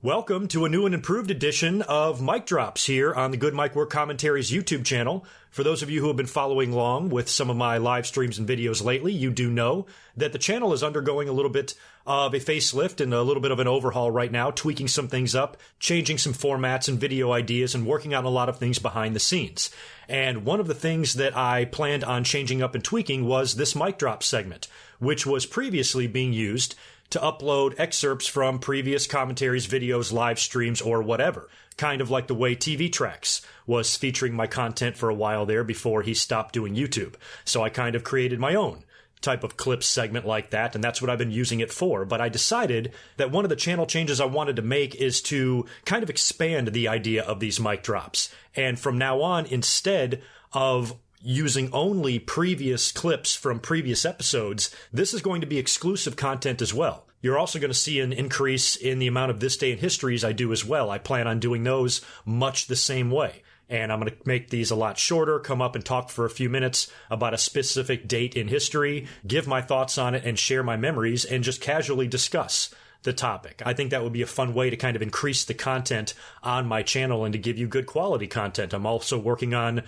Welcome to a new and improved edition of Mic Drops here on the GoodMicWork Commentaries YouTube channel. For those of you who have been following along with some of my live streams and videos lately, you do know that the channel is undergoing a little bit of a facelift and a little bit of an overhaul right now, tweaking some things up, changing some formats and video ideas, and working on a lot of things behind the scenes. And one of the things that I planned on changing up and tweaking was this Mic Drop segment, which was previously being used to upload excerpts from previous commentaries, videos, live streams, or whatever. Kind of like the way TV Tracks was featuring my content for a while there before he stopped doing YouTube. So I kind of created my own type of clips segment like that, and that's what I've been using it for. But I decided that one of the channel changes I wanted to make is to kind of expand the idea of these mic drops. And from now on, instead of using only previous clips from previous episodes, this is going to be exclusive content as well. You're also going to see an increase in the amount of This Day in Histories I do as well. I plan on doing those much the same way. And I'm going to make these a lot shorter, come up and talk for a few minutes about a specific date in history, give my thoughts on it, and share my memories, and just casually discuss the topic. I think that would be a fun way to kind of increase the content on my channel and to give you good quality content. I'm also working on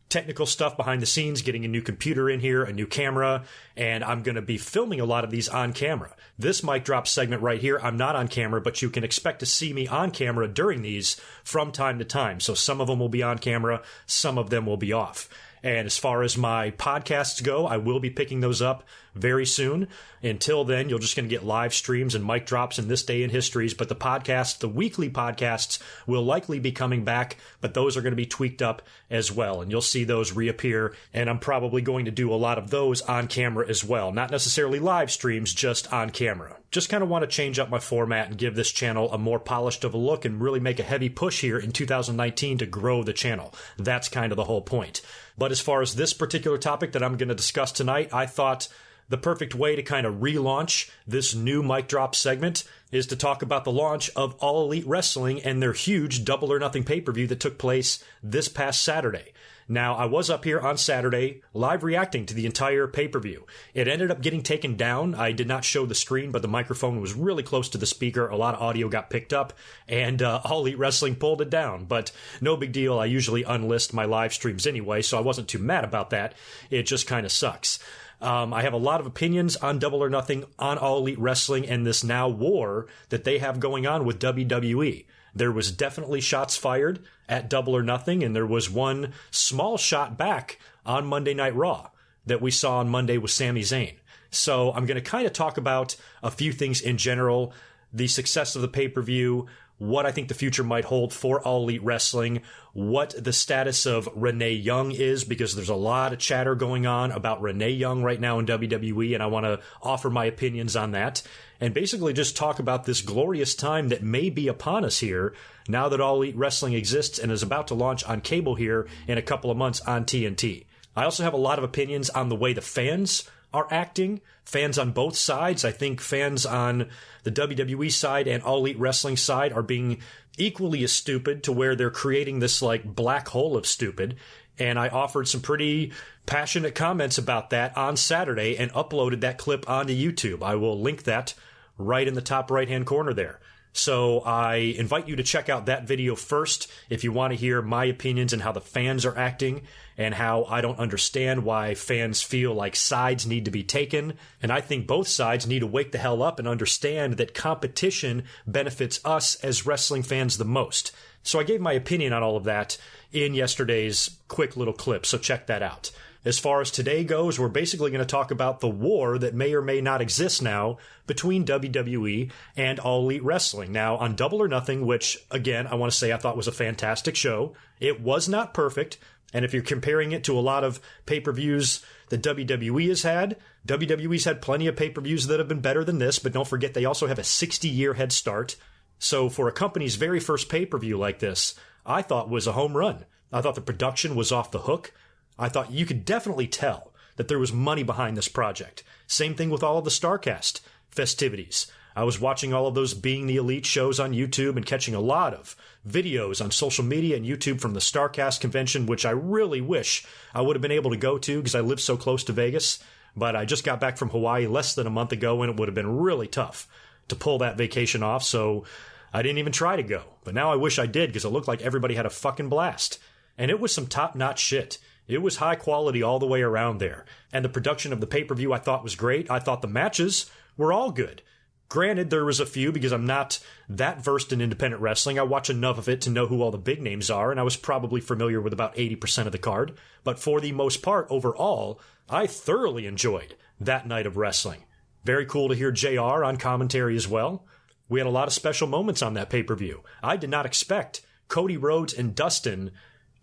technical stuff behind the scenes, getting a new computer in here, a new camera, and I'm going to be filming a lot of these on camera. This mic drop segment right here, I'm not on camera, but you can expect to see me on camera during these from time to time. So some of them will be on camera, some of them will be off. And as far as my podcasts go, I will be picking those up very soon. Until then, you're just going to get live streams and mic drops in This Day in Histories. But the podcasts, the weekly podcasts, will likely be coming back, but those are going to be tweaked up as well. And you'll see those reappear. And I'm probably going to do a lot of those on camera as well. Not necessarily live streams, just on camera. Just kind of want to change up my format and give this channel a more polished of a look and really make a heavy push here in 2019 to grow the channel. That's kind of the whole point. But as far as this particular topic that I'm going to discuss tonight, I thought the perfect way to kind of relaunch this new mic drop segment is to talk about the launch of All Elite Wrestling and their huge Double or Nothing pay-per-view that took place this past Saturday. Now, I was up here on Saturday live reacting to the entire pay-per-view. It ended up getting taken down. I did not show the screen, but the microphone was really close to the speaker. A lot of audio got picked up, and All Elite Wrestling pulled it down. But no big deal. I usually unlist my live streams anyway, so I wasn't too mad about that. It just kind of sucks. I have a lot of opinions on Double or Nothing, on All Elite Wrestling, and this now war that they have going on with WWE. There was definitely shots fired at Double or Nothing, and there was one small shot back on Monday Night Raw that we saw on Monday with Sami Zayn. So I'm going to kind of talk about a few things in general, the success of the pay-per-view, what I think the future might hold for All Elite Wrestling, what the status of Renee Young is, because there's a lot of chatter going on about Renee Young right now in WWE, and I want to offer my opinions on that, and basically just talk about this glorious time that may be upon us here now that All Elite Wrestling exists and is about to launch on cable here in a couple of months on TNT. I also have a lot of opinions on the way the fans are acting, fans on both sides. I think fans on the WWE side and All Elite Wrestling side are being equally as stupid to where they're creating this like black hole of stupid. And I offered some pretty passionate comments about that on Saturday and uploaded that clip onto YouTube. I will link that right in the top right-hand corner there. So I invite you to check out that video first if you want to hear my opinions and how the fans are acting and how I don't understand why fans feel like sides need to be taken. And I think both sides need to wake the hell up and understand that competition benefits us as wrestling fans the most. So I gave my opinion on all of that in yesterday's quick little clip, so check that out. As far as today goes, we're basically going to talk about the war that may or may not exist now between WWE and All Elite Wrestling. Now, on Double or Nothing, which, again, I want to say I thought was a fantastic show, it was not perfect. And if you're comparing it to a lot of pay-per-views that WWE has had, WWE's had plenty of pay-per-views that have been better than this, but don't forget they also have a 60-year head start. So for a company's very first pay-per-view like this, I thought was a home run. I thought the production was off the hook. I thought you could definitely tell that there was money behind this project. Same thing with all of the StarCast festivities. I was watching all of those Being the Elite shows on YouTube and catching a lot of videos on social media and YouTube from the StarCast convention, which I really wish I would have been able to go to because I live so close to Vegas. But I just got back from Hawaii less than a month ago, and it would have been really tough to pull that vacation off. So I didn't even try to go, but now I wish I did because it looked like everybody had a fucking blast. And it was some top-notch shit. It was high quality all the way around there. And the production of the pay-per-view I thought was great. I thought the matches were all good. Granted, there was a few because I'm not that versed in independent wrestling. I watch enough of it to know who all the big names are, and I was probably familiar with about 80% of the card. But for the most part, overall, I thoroughly enjoyed that night of wrestling. Very cool to hear JR on commentary as well. We had a lot of special moments on that pay-per-view. I did not expect Cody Rhodes and Dustin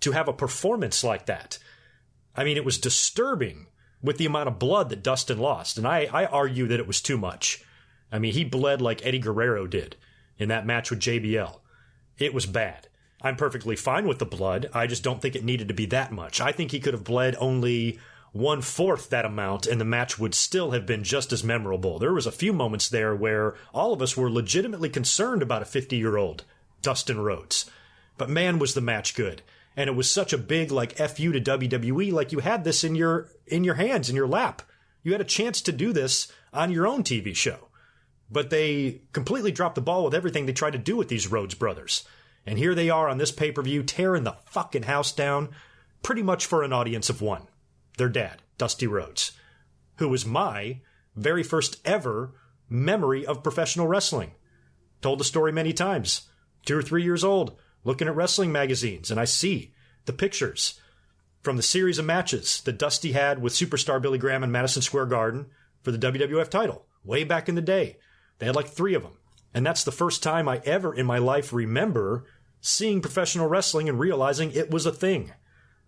to have a performance like that. I mean, it was disturbing with the amount of blood that Dustin lost, and I argue that it was too much. I mean, he bled like Eddie Guerrero did in that match with JBL. It was bad. I'm perfectly fine with the blood. I just don't think it needed to be that much. I think he could have bled only 1/4 that amount, and the match would still have been just as memorable. There was a few moments there where all of us were legitimately concerned about a 50-year-old Dustin Rhodes. But man, was the match good. And it was such a big, like, F you to WWE, like you had this in your hands, in your lap. You had a chance to do this on your own TV show. But they completely dropped the ball with everything they tried to do with these Rhodes brothers. And here they are on this pay-per-view, tearing the fucking house down, pretty much for an audience of one. Their dad, Dusty Rhodes, who was my very first ever memory of professional wrestling. Told the story many times. 2 or 3 years old, looking at wrestling magazines, and I see the pictures from the series of matches that Dusty had with superstar Billy Graham in Madison Square Garden for the WWF title, way back in the day. They had like 3 of them. And that's the first time I ever in my life remember seeing professional wrestling and realizing it was a thing.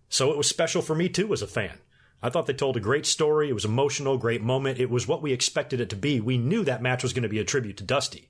So it was special for me too as a fan. I thought they told a great story. It was emotional, great moment. It was what we expected it to be. We knew that match was going to be a tribute to Dusty.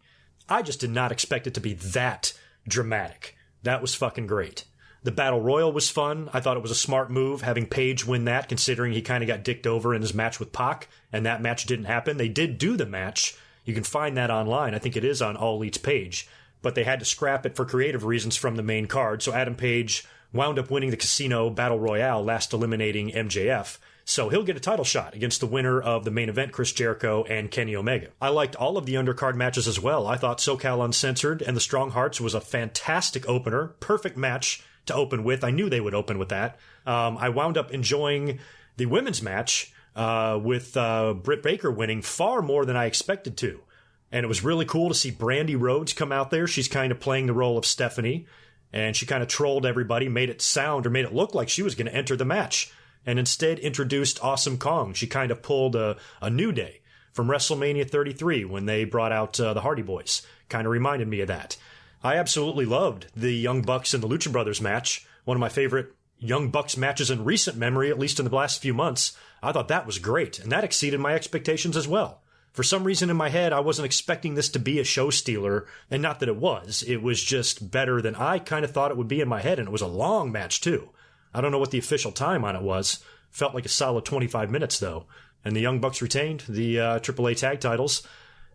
I just did not expect it to be that dramatic. That was fucking great. The Battle Royal was fun. I thought it was a smart move having Paige win that, considering he kind of got dicked over in his match with Pac, and that match didn't happen. They did do the match. You can find that online. I think it is on All Elite's page. But they had to scrap it for creative reasons from the main card, so Adam Page wound up winning the Casino Battle Royale, last eliminating MJF. So he'll get a title shot against the winner of the main event, Chris Jericho and Kenny Omega. I liked all of the undercard matches as well. I thought SoCal Uncensored and the Strong Hearts was a fantastic opener. Perfect match to open with. I knew they would open with that. I wound up enjoying the women's match with Britt Baker winning far more than I expected to. And it was really cool to see Brandy Rhodes come out there. She's kind of playing the role of Stephanie. And she kind of trolled everybody, made it look like she was going to enter the match. And instead introduced Awesome Kong. She kind of pulled a New Day from WrestleMania 33 when they brought out the Hardy Boys. Kind of reminded me of that. I absolutely loved the Young Bucks and the Lucha Brothers match. One of my favorite Young Bucks matches in recent memory, at least in the last few months. I thought that was great, and that exceeded my expectations as well. For some reason in my head, I wasn't expecting this to be a show stealer, and not that it was. It was just better than I kind of thought it would be in my head, and it was a long match too. I don't know what the official time on it was. Felt like a solid 25 minutes, though. And the Young Bucks retained the AAA tag titles,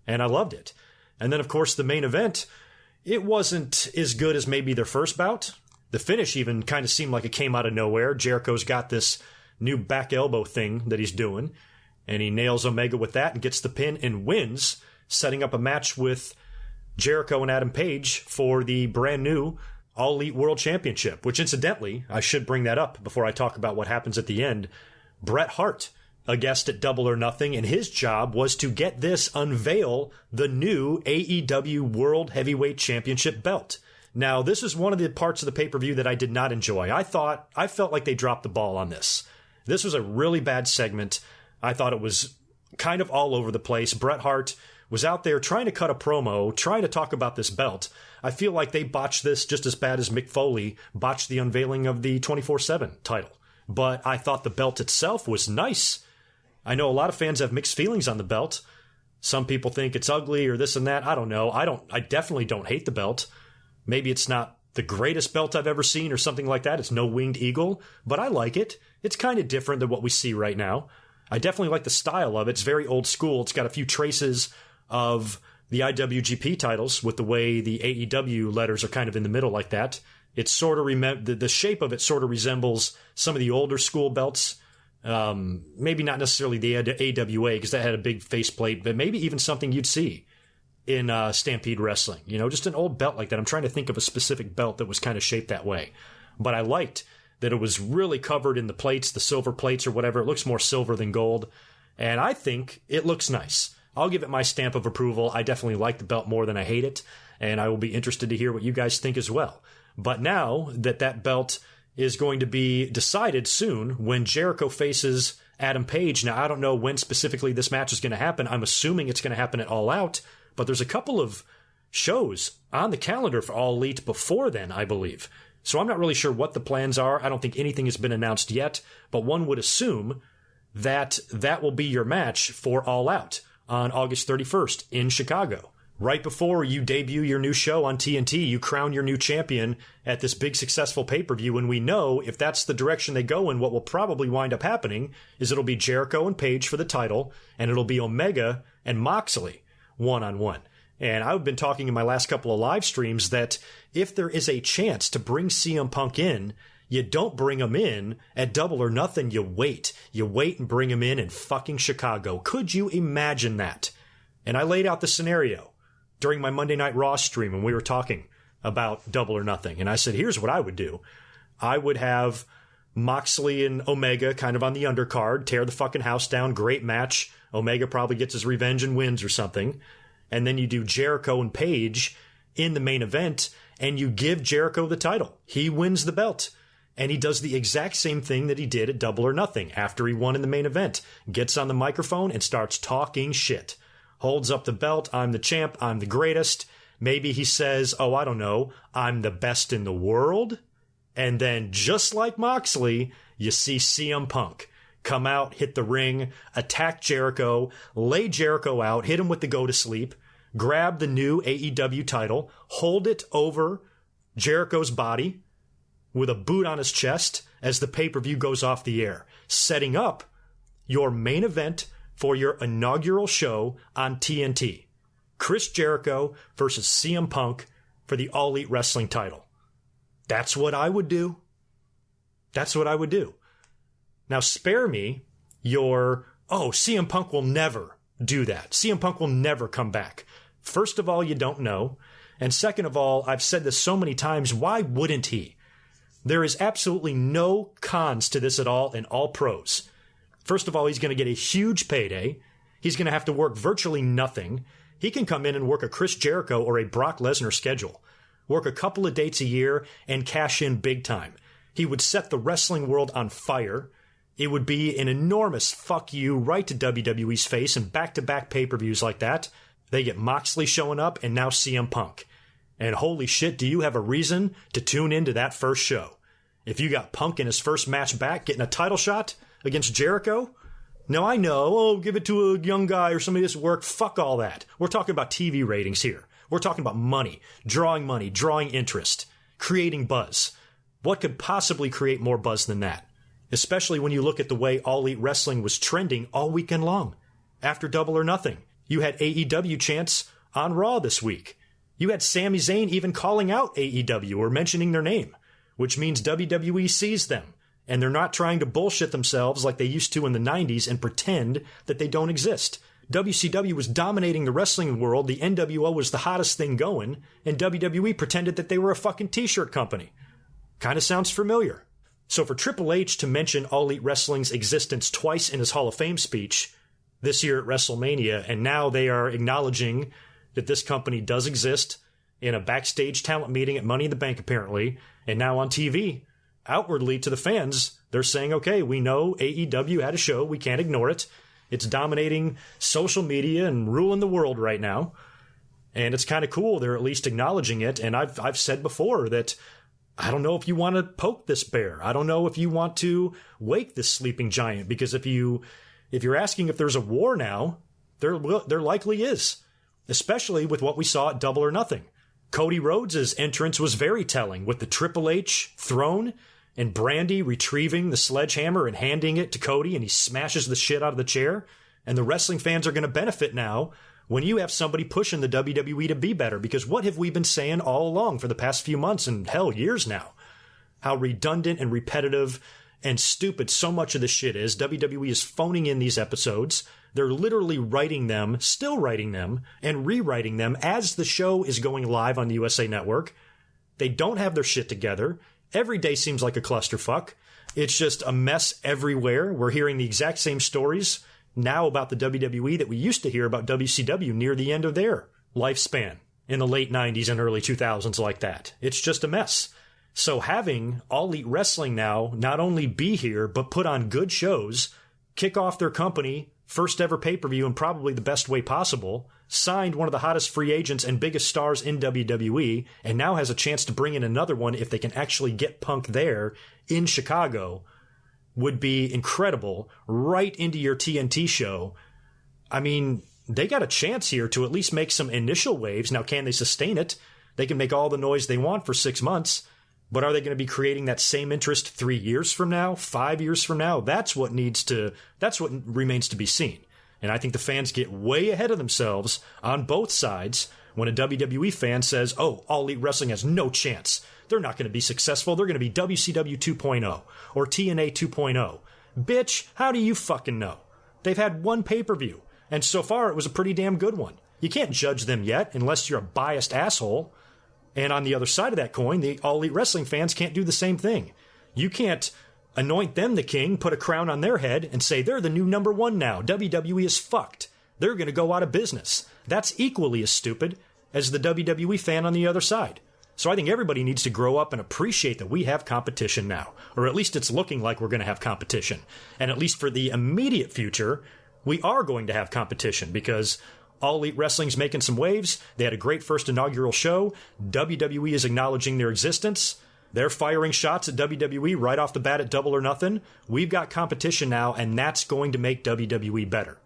and I loved it. And then, of course, the main event, it wasn't as good as maybe their first bout. The finish even kind of seemed like it came out of nowhere. Jericho's got this new back elbow thing that he's doing, and he nails Omega with that and gets the pin and wins, setting up a match with Jericho and Adam Page for the brand new All Elite World Championship, which incidentally, I should bring that up before I talk about what happens at the end. Bret Hart, a guest at Double or Nothing, and his job was to get this unveil the new AEW World Heavyweight Championship belt. Now, this is one of the parts of the pay-per-view that I did not enjoy. I felt like they dropped the ball on this. This was a really bad segment. I thought it was kind of all over the place. Bret Hart was out there trying to cut a promo, trying to talk about this belt. I feel like they botched this just as bad as Mick Foley botched the unveiling of the 24/7 title. But I thought the belt itself was nice. I know a lot of fans have mixed feelings on the belt. Some people think it's ugly or this and that. I don't know. I definitely don't hate the belt. Maybe it's not the greatest belt I've ever seen or something like that. It's no winged eagle, but I like it. It's kind of different than what we see right now. I definitely like the style of it. It's very old school. It's got a few traces of the IWGP titles with the way the AEW letters are kind of in the middle like that. It's sort of the shape of it sort of resembles some of the older school belts. Maybe not necessarily the AWA because that had a big faceplate, but maybe even something you'd see in Stampede Wrestling. You know, just an old belt like that. I'm trying to think of a specific belt that was kind of shaped that way. But I liked that it was really covered in the plates, the silver plates or whatever. It looks more silver than gold. And I think it looks nice. I'll give it my stamp of approval. I definitely like the belt more than I hate it. And I will be interested to hear what you guys think as well. But now that that belt is going to be decided soon when Jericho faces Adam Page. Now, I don't know when specifically this match is going to happen. I'm assuming it's going to happen at All Out. But there's a couple of shows on the calendar for All Elite before then, I believe. So I'm not really sure what the plans are. I don't think anything has been announced yet. But one would assume that that will be your match for All Out on August 31st in Chicago. Right before you debut your new show on TNT, you crown your new champion at this big successful pay-per-view, and we know if that's the direction they go in, what will probably wind up happening is it'll be Jericho and Page for the title, and it'll be Omega and Moxley one-on-one. And I've been talking in my last couple of live streams that if there is a chance to bring CM Punk in, you don't bring him in at Double or Nothing, you wait. You wait and bring him in fucking Chicago. Could you imagine that? And I laid out the scenario during my Monday Night Raw stream when we were talking about Double or Nothing. And I said, here's what I would do. I would have Moxley and Omega kind of on the undercard, tear the fucking house down, great match. Omega probably gets his revenge and wins or something. And then you do Jericho and Page in the main event, and you give Jericho the title. He wins the belt. And he does the exact same thing that he did at Double or Nothing after he won in the main event. Gets on the microphone and starts talking shit. Holds up the belt, I'm the champ, I'm the greatest. Maybe he says, oh, I don't know, I'm the best in the world. And then, just like Moxley, you see CM Punk come out, hit the ring, attack Jericho, lay Jericho out, hit him with the go-to-sleep, grab the new AEW title, hold it over Jericho's body with a boot on his chest as the pay-per-view goes off the air, setting up your main event for your inaugural show on TNT. Chris Jericho versus CM Punk for the All Elite Wrestling title. That's what I would do. That's what I would do. Now spare me your, oh, CM Punk will never do that. CM Punk will never come back. First of all, you don't know. And second of all, I've said this so many times, why wouldn't he? There is absolutely no cons to this at all and all pros. First of all, he's going to get a huge payday. He's going to have to work virtually nothing. He can come in and work a Chris Jericho or a Brock Lesnar schedule. Work a couple of dates a year and cash in big time. He would set the wrestling world on fire. It would be an enormous fuck you right to WWE's face and back-to-back pay-per-views like that. They get Moxley showing up and now CM Punk. And holy shit, do you have a reason to tune into that first show? If you got Punk in his first match back getting a title shot against Jericho? Now I know, oh, give it to a young guy or somebody that's worked. Fuck all that. We're talking about TV ratings here. We're talking about money, drawing interest, creating buzz. What could possibly create more buzz than that? Especially when you look at the way All Elite Wrestling was trending all weekend long. After Double or Nothing, you had AEW chants on Raw this week. You had Sami Zayn even calling out AEW or mentioning their name, which means WWE sees them. And they're not trying to bullshit themselves like they used to in the 90s and pretend that they don't exist. WCW was dominating the wrestling world, the NWO was the hottest thing going, and WWE pretended that they were a fucking t-shirt company. Kinda sounds familiar. So for Triple H to mention All Elite Wrestling's existence twice in his Hall of Fame speech this year at WrestleMania, and now they are acknowledging that this company does exist in a backstage talent meeting at Money in the Bank apparently, and now on TV, outwardly to the fans, they're saying, okay, we know AEW had a show, we can't ignore it. It's dominating social media and ruling the world right now. And it's kind of cool. They're at least acknowledging it. And I've said before that I don't know if you want to poke this bear. I don't know if you want to wake this sleeping giant. Because if you're asking if there's a war now, there likely is. Especially with what we saw at Double or Nothing. Cody Rhodes' entrance was very telling with the Triple H throne and Brandy retrieving the sledgehammer and handing it to Cody, and he smashes the shit out of the chair. And the wrestling fans are going to benefit now when you have somebody pushing the WWE to be better. Because what have we been saying all along for the past few months and hell, years now? How redundant and repetitive and stupid so much of this shit is. WWE is phoning in these episodes. They're literally writing them, still writing them, and rewriting them as the show is going live on the USA Network. They don't have their shit together. Every day seems like a clusterfuck. It's just a mess everywhere. We're hearing the exact same stories now about the WWE that we used to hear about WCW near the end of their lifespan in the late 90s and early 2000s like that. It's just a mess. So having All Elite Wrestling now not only be here, but put on good shows, kick off their company, first ever pay-per-view in probably the best way possible, signed one of the hottest free agents and biggest stars in WWE, and now has a chance to bring in another one if they can actually get Punk there in Chicago, would be incredible, right into your TNT show. I mean, they got a chance here to at least make some initial waves. Now, can they sustain it? They can make all the noise they want for 6 months, but are they going to be creating that same interest 3 years from now, 5 years from now? That's what remains to be seen. And I think the fans get way ahead of themselves on both sides when a WWE fan says, oh, All Elite Wrestling has no chance. They're not going to be successful. They're going to be WCW 2.0 or TNA 2.0. Bitch, how do you fucking know? They've had one pay-per-view, and so far it was a pretty damn good one. You can't judge them yet unless you're a biased asshole. And on the other side of that coin, the All Elite Wrestling fans can't do the same thing. You can't anoint them the king, put a crown on their head, and say they're the new number one now. WWE is fucked. They're going to go out of business. That's equally as stupid as the WWE fan on the other side. So I think everybody needs to grow up and appreciate that we have competition now. Or at least it's looking like we're going to have competition. And at least for the immediate future, we are going to have competition because All Elite Wrestling's making some waves. They had a great first inaugural show. WWE is acknowledging their existence. They're firing shots at WWE right off the bat at Double or Nothing. We've got competition now, and that's going to make WWE better.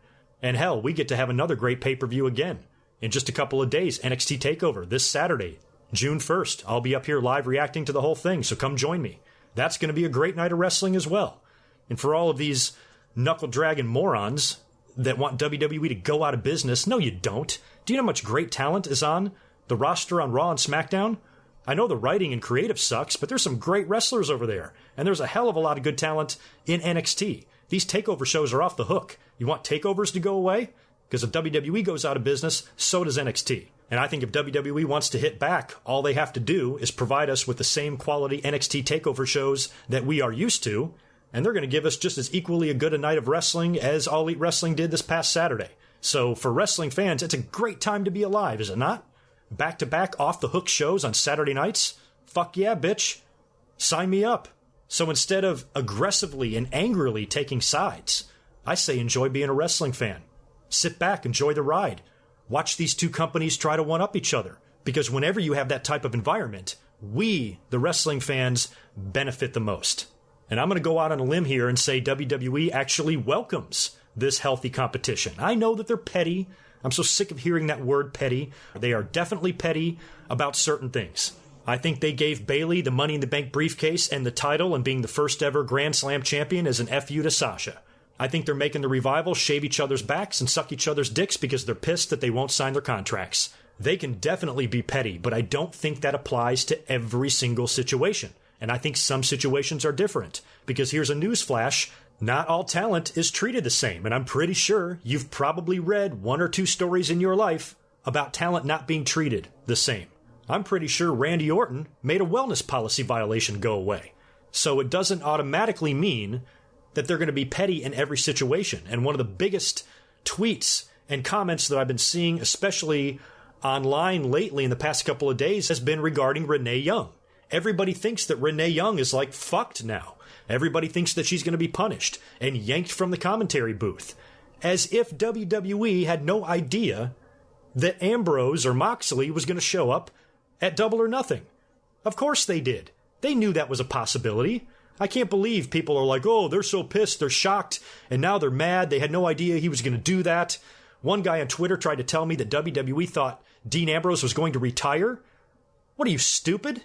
And hell, we get to have another great pay-per-view again. In just a couple of days, NXT Takeover this Saturday, June 1st. I'll be up here live reacting to the whole thing, so come join me. That's going to be a great night of wrestling as well. And for all of these knuckle-dragging morons that want WWE to go out of business, no, you don't. Do you know how much great talent is on the roster on Raw and SmackDown? I know the writing and creative sucks, but there's some great wrestlers over there. And there's a hell of a lot of good talent in NXT. These takeover shows are off the hook. You want takeovers to go away? Because if WWE goes out of business, so does NXT. And I think if WWE wants to hit back, all they have to do is provide us with the same quality NXT takeover shows that we are used to, and they're going to give us just as equally a good a night of wrestling as All Elite Wrestling did this past Saturday. So for wrestling fans, it's a great time to be alive, is it not? Back-to-back off-the-hook shows on Saturday nights? Fuck yeah, bitch. Sign me up. So instead of aggressively and angrily taking sides, I say enjoy being a wrestling fan. Sit back, enjoy the ride. Watch these two companies try to one-up each other. Because whenever you have that type of environment, we, the wrestling fans, benefit the most. And I'm going to go out on a limb here and say WWE actually welcomes this healthy competition. I know that they're petty. I'm so sick of hearing that word petty. They are definitely petty about certain things. I think they gave Bayley the Money in the Bank briefcase and the title and being the first ever Grand Slam champion as an FU to Sasha. I think they're making the Revival shave each other's backs and suck each other's dicks because they're pissed that they won't sign their contracts. They can definitely be petty, but I don't think that applies to every single situation. And I think some situations are different. Because here's a newsflash. Not all talent is treated the same, and I'm pretty sure you've probably read one or two stories in your life about talent not being treated the same. I'm pretty sure Randy Orton made a wellness policy violation go away. So it doesn't automatically mean that they're going to be petty in every situation. And one of the biggest tweets and comments that I've been seeing, especially online lately in the past couple of days, has been regarding Renee Young. Everybody thinks that Renee Young is like fucked now. Everybody thinks that she's going to be punished and yanked from the commentary booth. As if WWE had no idea that Ambrose or Moxley was going to show up at Double or Nothing. Of course they did. They knew that was a possibility. I can't believe people are like, oh, they're so pissed, they're shocked, and now they're mad. They had no idea he was going to do that. One guy on Twitter tried to tell me that WWE thought Dean Ambrose was going to retire. What are you, stupid?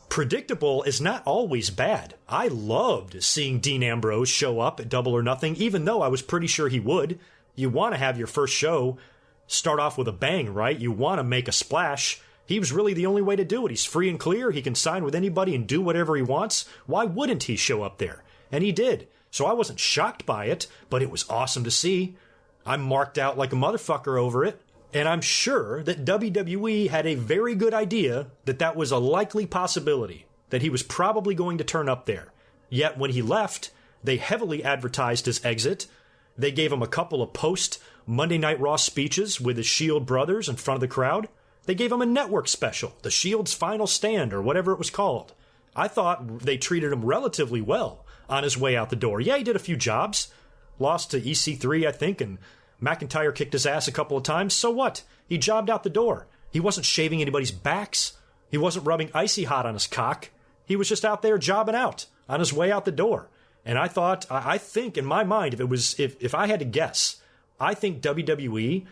Predictable is not always bad. I loved seeing Dean Ambrose show up at Double or Nothing, even though I was pretty sure he would. You want to have your first show start off with a bang, right? You want to make a splash. He was really the only way to do it. He's free and clear. He can sign with anybody and do whatever he wants. Why wouldn't he show up there? And he did. So I wasn't shocked by it, but it was awesome to see. I'm marked out like a motherfucker over it. And I'm sure that WWE had a very good idea that that was a likely possibility, that he was probably going to turn up there. Yet when he left, they heavily advertised his exit. They gave him a couple of post-Monday Night Raw speeches with his Shield brothers in front of the crowd. They gave him a network special, The Shield's Final Stand, or whatever it was called. I thought they treated him relatively well on his way out the door. Yeah, he did a few jobs. Lost to EC3, I think, and McIntyre kicked his ass a couple of times. So what? He jobbed out the door. He wasn't shaving anybody's backs. He wasn't rubbing icy hot on his cock. He was just out there jobbing out on his way out the door. And I think in my mind, if I had to guess, I think WWE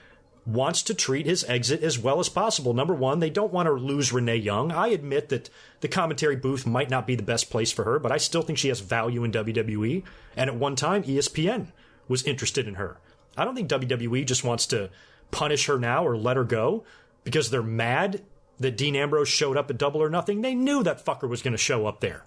wants to treat his exit as well as possible. Number one, they don't want to lose Renee Young. I admit that the commentary booth might not be the best place for her, but I still think she has value in WWE. And at one time, ESPN was interested in her. I don't think WWE just wants to punish her now or let her go because they're mad that Dean Ambrose showed up at Double or Nothing. They knew that fucker was going to show up there.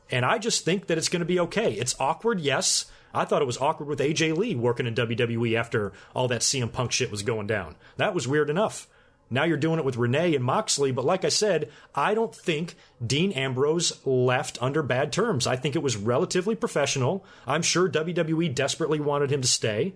And I just think that it's going to be okay. It's awkward, yes. I thought it was awkward with AJ Lee working in WWE after all that CM Punk shit was going down. That was weird enough. Now you're doing it with Renee and Moxley, but like I said, I don't think Dean Ambrose left under bad terms. I think it was relatively professional. I'm sure WWE desperately wanted him to stay.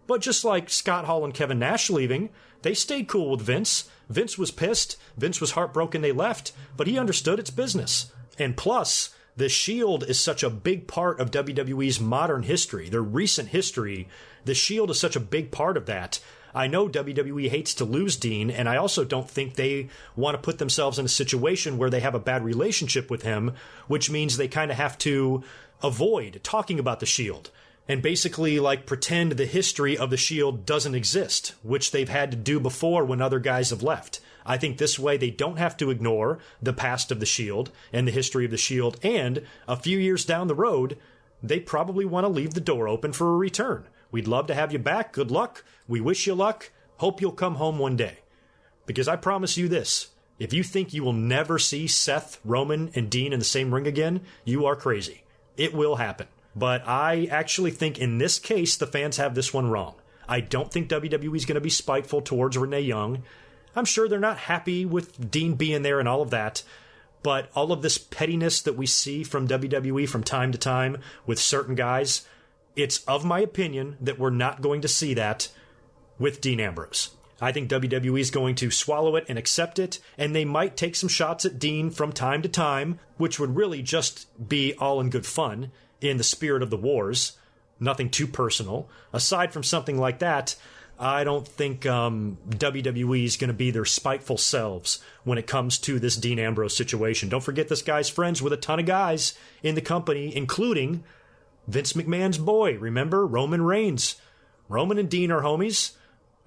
But just like Scott Hall and Kevin Nash leaving, they stayed cool with Vince. Vince was pissed. Vince was heartbroken they left, but he understood it's business. And plus, the Shield is such a big part of WWE's modern history, their recent history. The Shield is such a big part of that. I know WWE hates to lose Dean, and I also don't think they want to put themselves in a situation where they have a bad relationship with him, which means they kind of have to avoid talking about the Shield and basically like pretend the history of the Shield doesn't exist, which they've had to do before when other guys have left. I think this way they don't have to ignore the past of the Shield and the history of the Shield, and a few years down the road, they probably want to leave the door open for a return. We'd love to have you back. Good luck. We wish you luck. Hope you'll come home one day. Because I promise you this, if you think you will never see Seth, Roman, and Dean in the same ring again, you are crazy. It will happen. But I actually think in this case, the fans have this one wrong. I don't think WWE is going to be spiteful towards Renee Young. I'm sure they're not happy with Dean being there and all of that. But all of this pettiness that we see from WWE from time to time with certain guys, it's of my opinion that we're not going to see that with Dean Ambrose. I think WWE is going to swallow it and accept it, and they might take some shots at Dean from time to time, which would really just be all in good fun in the spirit of the wars. Nothing too personal. Aside from something like that, I don't think WWE is going to be their spiteful selves when it comes to this Dean Ambrose situation. Don't forget this guy's friends with a ton of guys in the company, including Vince McMahon's boy. Remember? Roman Reigns. Roman and Dean are homies.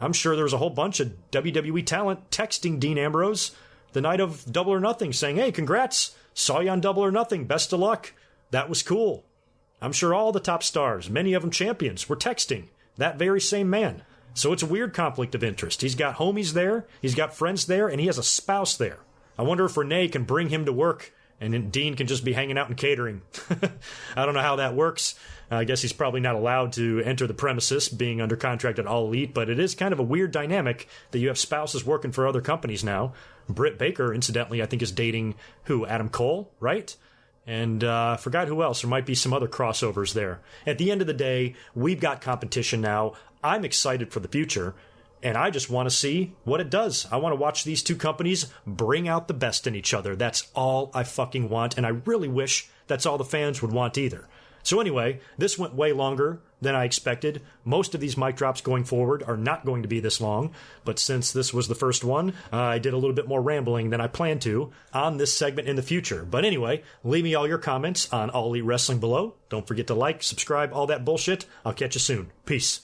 I'm sure there was a whole bunch of WWE talent texting Dean Ambrose the night of Double or Nothing saying, hey, congrats. Saw you on Double or Nothing. Best of luck. That was cool. I'm sure all the top stars, many of them champions, were texting that very same man. So it's a weird conflict of interest. He's got homies there, he's got friends there, and he has a spouse there. I wonder if Renee can bring him to work and then Dean can just be hanging out and catering. I don't know how that works. I guess he's probably not allowed to enter the premises being under contract at All Elite, but it is kind of a weird dynamic that you have spouses working for other companies now. Britt Baker, incidentally, I think is dating who? Adam Cole, right? And I forgot who else. There might be some other crossovers there. At the end of the day, we've got competition now. I'm excited for the future, and I just want to see what it does. I want to watch these two companies bring out the best in each other. That's all I fucking want, and I really wish that's all the fans would want either. So anyway, this went way longer than I expected. Most of these mic drops going forward are not going to be this long, but since this was the first one, I did a little bit more rambling than I planned to on this segment in the future. But anyway, leave me all your comments on All Elite Wrestling below. Don't forget to like, subscribe, all that bullshit. I'll catch you soon. Peace.